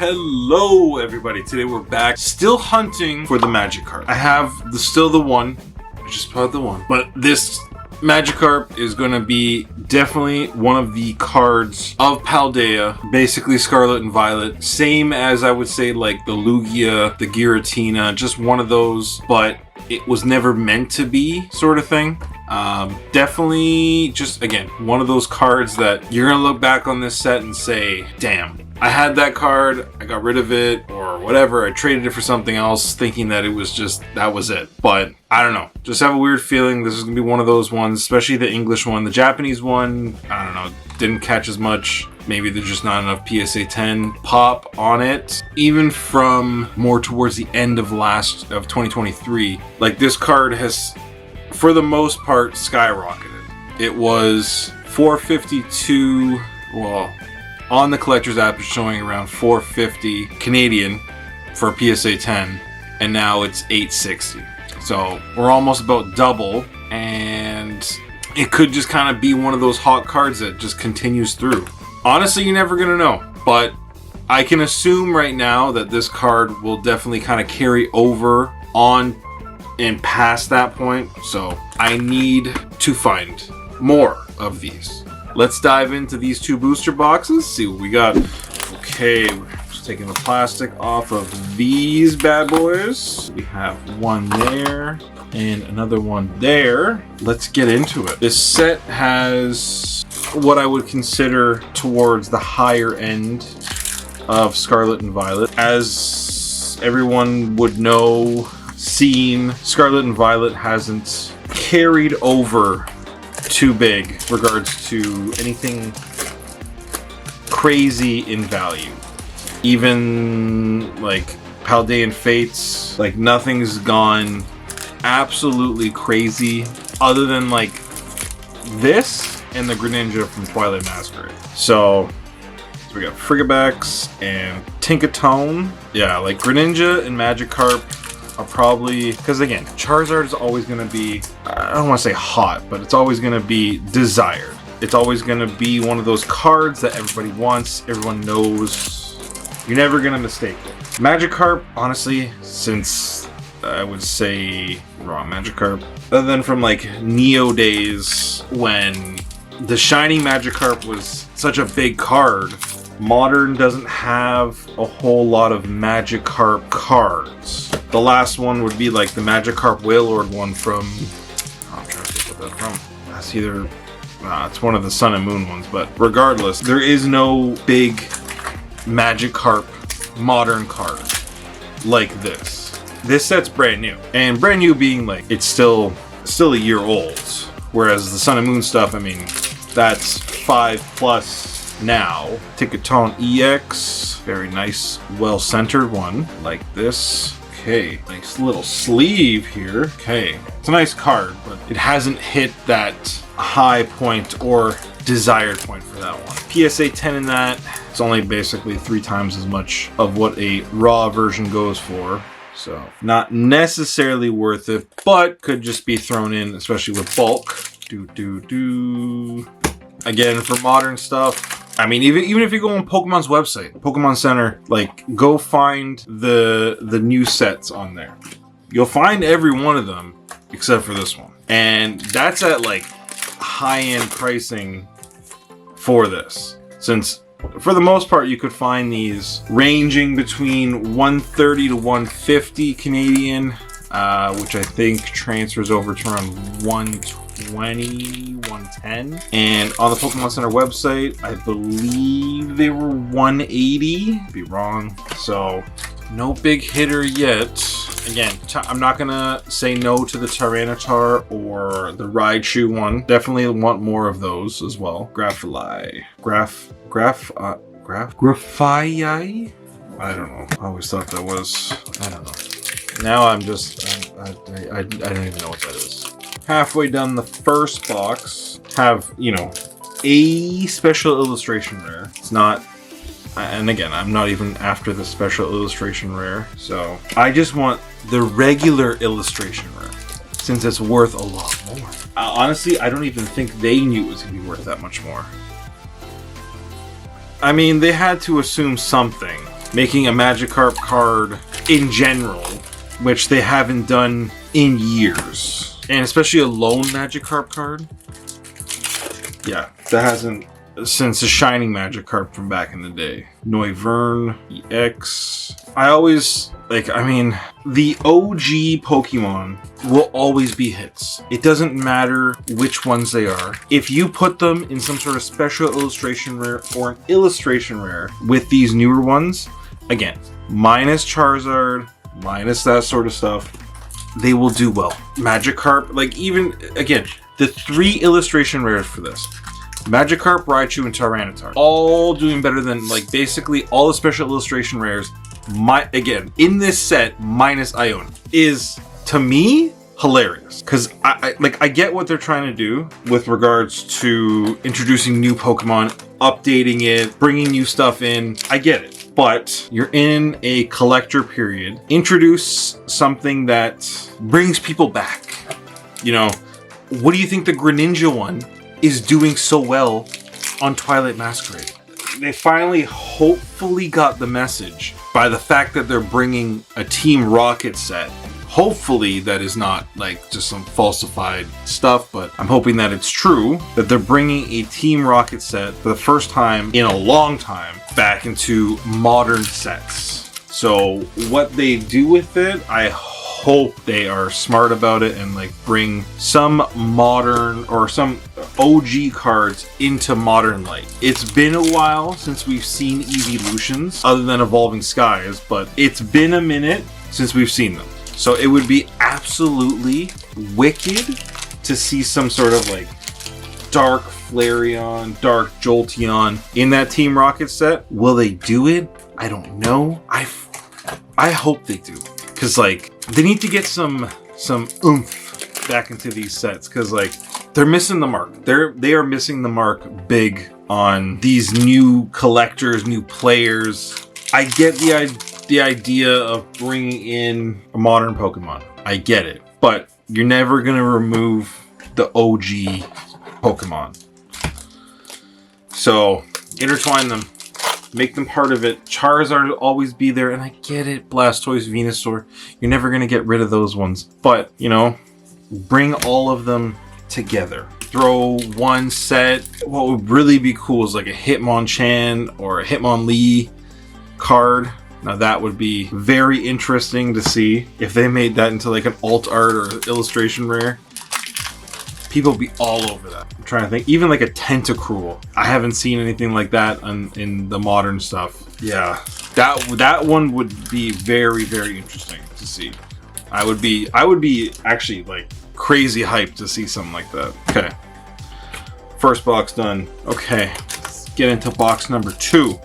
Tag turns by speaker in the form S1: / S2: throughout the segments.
S1: Hello everybody, today we're back still hunting for the Magikarp. I have still the one, I just bought the one, but this Magikarp is going to be definitely one of the cards of Paldea, basically Scarlet and Violet, same as I would say like the Lugia, the Giratina, just one of those, but it was never meant to be sort of thing. Definitely just, again, one of those cards that you're gonna look back on this set and say, damn, I had that card, I got rid of it, or whatever, I traded it for something else thinking that it was just, that was it. But I don't know, just have a weird feeling this is gonna be one of those ones, especially the English one. The Japanese one, I don't know, didn't catch as much. Maybe there's just not enough PSA 10 pop on it. Even from more towards the end of 2023, like this card has, for the most part, skyrocketed. It was 452, well, on the collector's app it's showing around 450 Canadian for PSA 10, and now it's 860. So we're almost about double, and it could just kind of be one of those hot cards that just continues through. Honestly, you're never gonna know, but I can assume right now that this card will definitely kind of carry over on and past that point, so I need to find more of these. Let's dive into these two booster boxes, see what we got. Okay, we're just taking the plastic off of these bad boys. We have one there and another one there. Let's get into it. This set has what I would consider towards the higher end of Scarlet and Violet. As everyone would know, Scarlet and Violet hasn't carried over too big regards to anything crazy in value. Even like Paldean Fates, like nothing's gone absolutely crazy other than like this and the Greninja from Twilight Masquerade. So we got Frigibax and Tinkatone. Yeah, like Greninja and Magikarp are probably, because again, Charizard is always going to be, I don't want to say hot, but it's always going to be desired. It's always going to be one of those cards that everybody wants, everyone knows. You're never going to mistake it. Magikarp, honestly, since I would say raw Magikarp, other than from like Neo days when the shiny Magikarp was such a big card, Modern doesn't have a whole lot of Magikarp cards. The last one would be like the Magikarp Wailord one from, I'm trying to think what that's from. That's either, it's one of the Sun and Moon ones, but regardless, there is no big Magikarp Modern card like this. This set's brand new, and brand new being like, it's still a year old. Whereas the Sun and Moon stuff, I mean, that's 5+ now. Tinkatone EX, very nice, well-centered one, like this. Okay, nice little sleeve here. Okay, it's a nice card, but it hasn't hit that high point or desired point for that one. PSA 10 in that, it's only basically 3 times as much of what a raw version goes for. So not necessarily worth it, but could just be thrown in, especially with bulk. Again, for modern stuff, I mean, even if you go on Pokemon's website, Pokemon Center, like go find the new sets on there. You'll find every one of them except for this one, and that's at like high-end pricing for this. Since for the most part, you could find these ranging between 130 to 150 Canadian, which I think transfers over to around 120, 110. And on the Pokemon Center website, I believe they were 180. Be wrong. So no big hitter yet. Again, I'm not gonna say no to the Tyranitar or the Raichu one. Definitely want more of those as well. Graphii. I don't know. I always thought that was, I don't know. Now I'm just, I don't even know what that is. Halfway down the first box, have, you know, a special illustration rare. It's not, and again, I'm not even after the special illustration rare, so I just want the regular illustration rare, since it's worth a lot more. Honestly, I don't even think they knew it was going to be worth that much more. I mean, they had to assume something, making a Magikarp card in general, which they haven't done in years. And especially a lone Magikarp card. Yeah, that hasn't, since the Shining Magikarp from back in the day. Noivern, EX. I always, I mean, the OG Pokemon will always be hits. It doesn't matter which ones they are. If you put them in some sort of special illustration rare or an illustration rare with these newer ones, again, minus Charizard, minus that sort of stuff, they will do well. Magikarp, even, again, the 3 illustration rares for this. Magikarp, Raichu, and Tyranitar. All doing better than, basically all the special illustration rares, again, in this set, minus Iona, is, to me, hilarious. Because I get what they're trying to do with regards to introducing new Pokemon, updating it, bringing new stuff in. I get it. But you're in a collector period. Introduce something that brings people back. You know, what do you think the Greninja one is doing so well on Twilight Masquerade? They finally hopefully got the message by the fact that they're bringing a Team Rocket set. Hopefully that is not just some falsified stuff, but I'm hoping that it's true that they're bringing a Team Rocket set for the first time in a long time back into modern sets. So what they do with it, I hope they are smart about it and bring some modern or some OG cards into modern light. It's been a while since we've seen evolutions other than Evolving Skies, but it's been a minute since we've seen them. So it would be absolutely wicked to see some sort of Dark Flareon, Dark Jolteon in that Team Rocket set. Will they do it? I don't know. I hope they do. Because they need to get some oomph back into these sets. Because they're missing the mark. They are missing the mark big on these new collectors, new players. I get the idea of bringing in a modern Pokemon. I get it. But you're never going to remove the OG Pokemon. So, intertwine them. Make them part of it. Charizard will always be there, and I get it. Blastoise, Venusaur. You're never going to get rid of those ones. But, bring all of them together. Throw one set. What would really be cool is a Hitmonchan or a Hitmonlee card. Now that would be very interesting to see if they made that into an alt art or illustration rare. People would be all over that. I'm trying to think. Even a Tentacruel. I haven't seen anything like that in the modern stuff. Yeah, that one would be very, very interesting to see. I would be actually crazy hyped to see something like that. Okay, first box done. Okay, let's get into box number 2.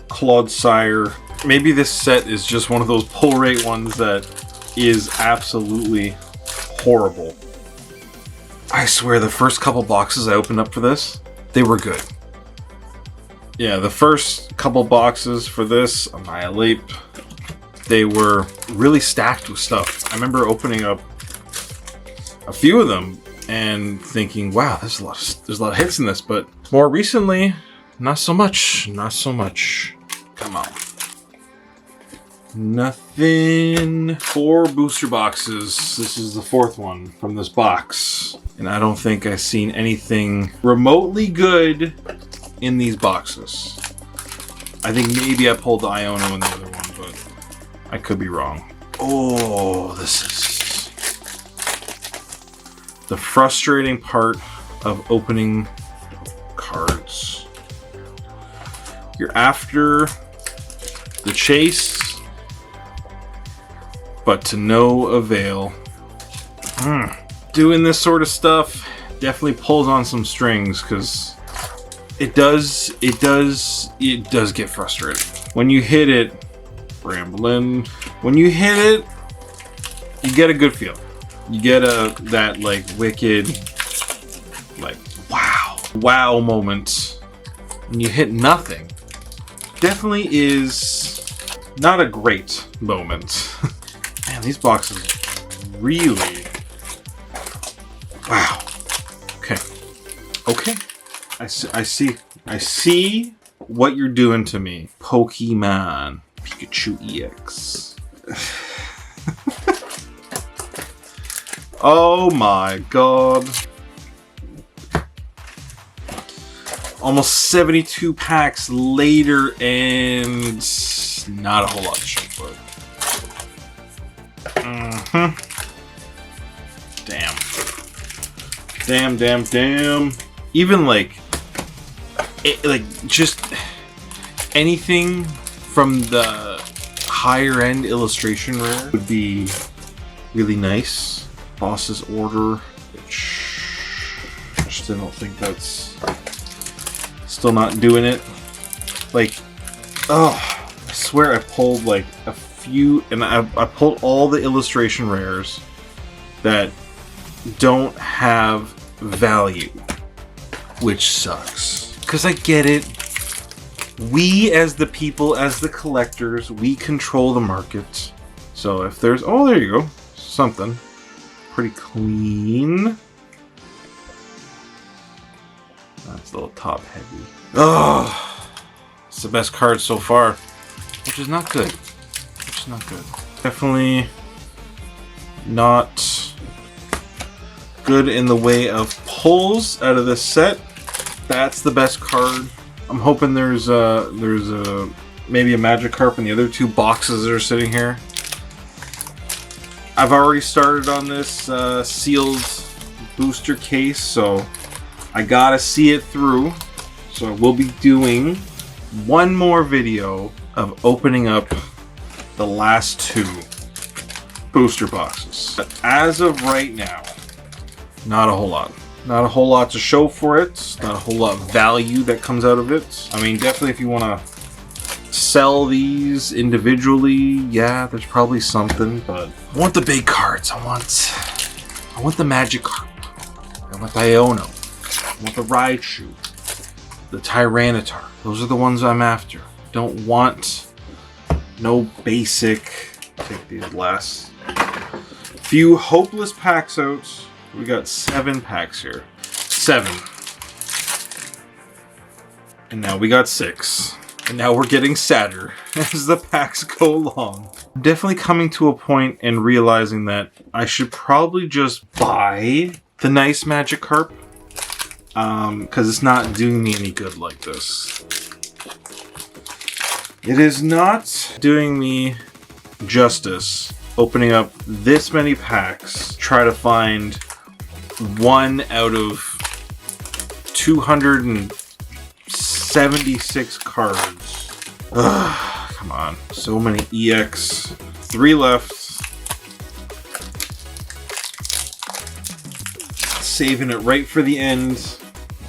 S1: Clodsire. Maybe this set is just one of those pull rate ones that is absolutely horrible. I swear the first couple boxes I opened up for this, they were good. Yeah, the first couple boxes for this, Annihilate, they were really stacked with stuff. I remember opening up a few of them and thinking, wow, there's a lot of hits in this, but more recently, not so much. Come on. Nothing. 4 booster boxes. This is the 4th one from this box. And I don't think I've seen anything remotely good in these boxes. I think maybe I pulled the Iono in the other one, but I could be wrong. Oh, this is the frustrating part of opening cards. You're after the chase, but to no avail. Doing this sort of stuff definitely pulls on some strings because it does get frustrating. When you hit it, Bramblin, when you hit it, you get a good feel. You get that wicked, wow moment. When you hit nothing, definitely is not a great moment. Man, these boxes really. Wow. Okay. I see what you're doing to me. Pokemon Pikachu EX. Oh my god. Almost 72 packs later and not a whole lot to show for it. Damn. Even like just anything from the higher end illustration rare would be really nice. Boss's Order, which I still don't think that's still not doing it. Like, oh, I swear I pulled like a few, and I pulled all the illustration rares that don't have value, which sucks. Because I get it. We as the people, as the collectors, we control the market. So if there's, oh, there you go, something. Pretty clean. That's a little top heavy. Oh, it's the best card so far, which is not good. Definitely not good in the way of pulls out of this set. That's the best card. I'm hoping there's maybe a Magikarp in the other two boxes that are sitting here. I've already started on this sealed booster case, so I gotta see it through. So I will be doing one more video of opening up the last two booster boxes. But as of right now, not a whole lot. Not a whole lot to show for it. Not a whole lot of value that comes out of it. I mean, definitely if you want to sell these individually, yeah, there's probably something, but I want the big cards. I want the Magikarp. I want the Iono. I want the Raichu. The Tyranitar. Those are the ones I'm after. Don't want no basic. Take these last few hopeless packs out. We got 7 packs here. 7. And now we got 6. And now we're getting sadder as the packs go along. I'm definitely coming to a point and realizing that I should probably just buy the nice Magikarp. Because it's not doing me any good like this. It is not doing me justice opening up this many packs, try to find one out of 276 cards. Ugh, come on. So many EX. 3 left. Saving it right for the end,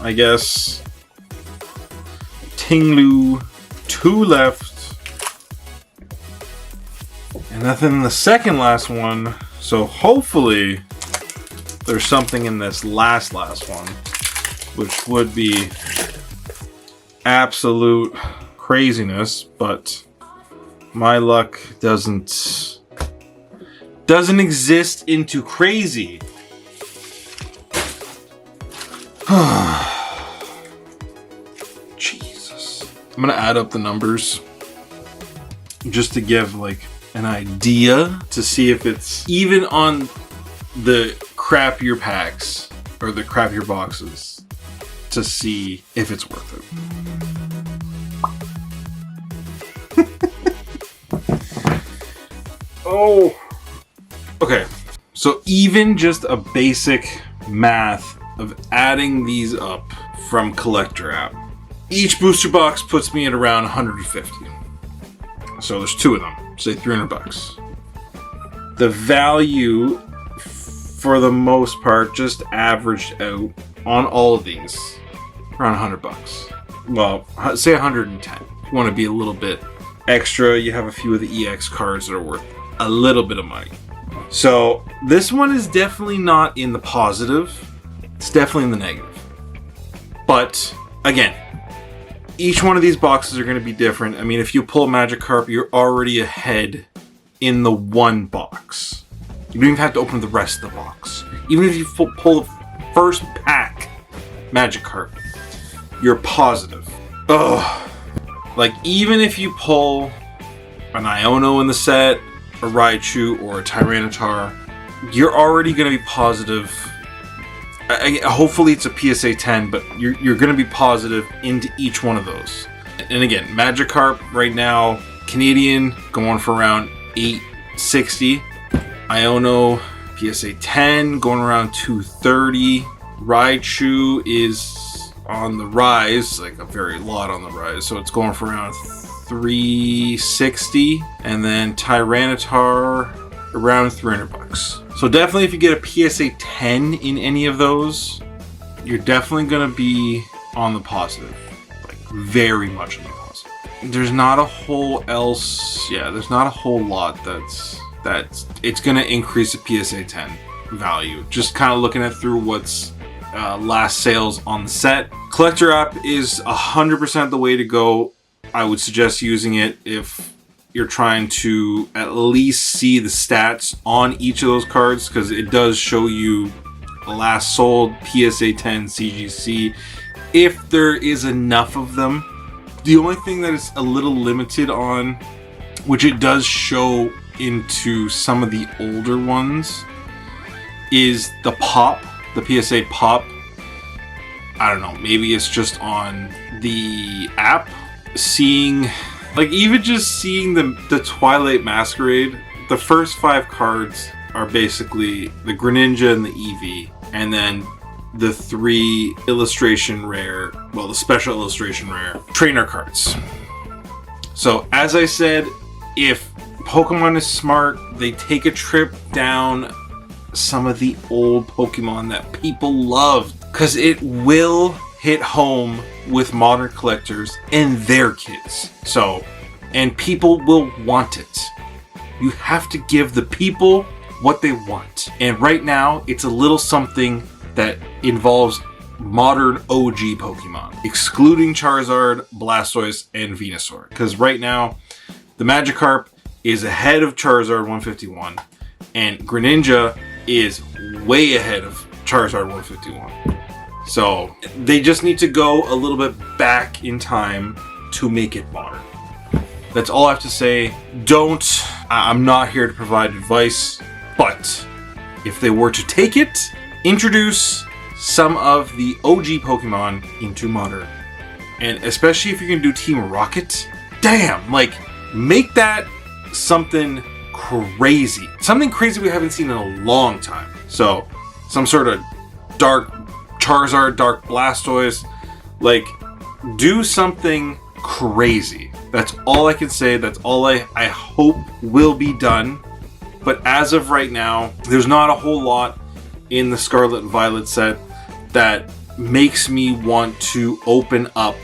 S1: I guess. Tinglu. 2 left. And nothing in the second last one. So hopefully there's something in this last one, which would be absolute craziness, but my luck doesn't exist into crazy. Jesus. I'm gonna add up the numbers just to give like an idea to see if it's even on the crappier packs or the crappier boxes to see if it's worth it. Oh, okay. So even just a basic math of adding these up from Collector app, each booster box puts me at around 150. So there's 2 of them, say $300. The value for the most part just averaged out on all of these around $100. Well, say 110. If you want to be a little bit extra, you have a few of the EX cards that are worth a little bit of money. So this one is definitely not in the positive. It's definitely in the negative. But again, each one of these boxes are going to be different. I mean, if you pull Magikarp, you're already ahead in the one box. You don't even have to open the rest of the box. Even if you pull the first pack Magikarp, you're positive. Ugh. Like, even if you pull an Iono in the set, a Raichu, or a Tyranitar, you're already going to be positive. Hopefully it's a PSA 10, but you're going to be positive into each one of those. And again, Magikarp right now, Canadian, going for around 860. Iono, PSA 10, going around 230. Raichu is on the rise, like a very lot on the rise, so it's going for around 360. And then Tyranitar, around 300 bucks. So definitely if you get a PSA 10 in any of those, you're definitely going to be on the positive. Like, very much on the positive. There's not a whole else, yeah, there's not a whole lot that's it's going to increase the PSA 10 value. Just kind of looking at through what's last sales on the set. Collector app is 100% the way to go. I would suggest using it if you're trying to at least see the stats on each of those cards, because it does show you last sold, PSA 10, CGC, if there is enough of them. The only thing that is a little limited on, which it does show into some of the older ones, is the pop, the PSA pop. I don't know, maybe it's just on the app. Seeing, like, even just seeing the Twilight Masquerade, the first 5 cards are basically the Greninja and the Eevee, and then the 3 illustration rare, well, the special illustration rare trainer cards. So as I said, if Pokemon is smart, they take a trip down some of the old Pokemon that people loved, because it will hit home with modern collectors and their kids. So, and people will want it. You have to give the people what they want. And right now, it's a little something that involves modern OG Pokemon, excluding Charizard, Blastoise, and Venusaur. Because right now, the Magikarp is ahead of Charizard 151, and Greninja is way ahead of Charizard 151. So they just need to go a little bit back in time to make it modern. That's all I have to say. I'm not here to provide advice, but if they were to take it, introduce some of the OG Pokemon into modern. And especially if you're gonna do Team Rocket, damn, like, make that something crazy. Something crazy we haven't seen in a long time. So, some sort of dark Charizard, dark Blastoise, like, do something crazy. That's all I can say. That's all I hope will be done. But as of right now, there's not a whole lot in the Scarlet and Violet set that makes me want to open up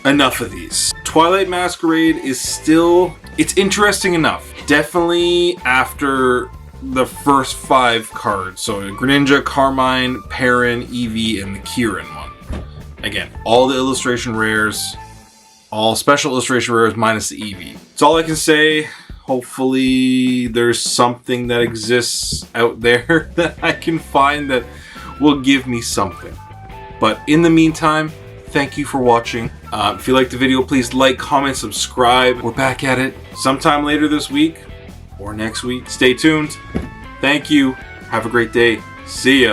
S1: enough of these. Twilight Masquerade is still, it's interesting enough. Definitely after the first 5 cards. So Greninja, Carmine, Perrin, Eevee, and the Kieran one. Again, all the illustration rares, all special illustration rares minus the Eevee. That's all I can say. Hopefully there's something that exists out there that I can find that will give me something. But in the meantime, thank you for watching. If you liked the video, please like, comment, subscribe. We're back at it sometime later this week or next week. Stay tuned. Thank you. Have a great day. See ya.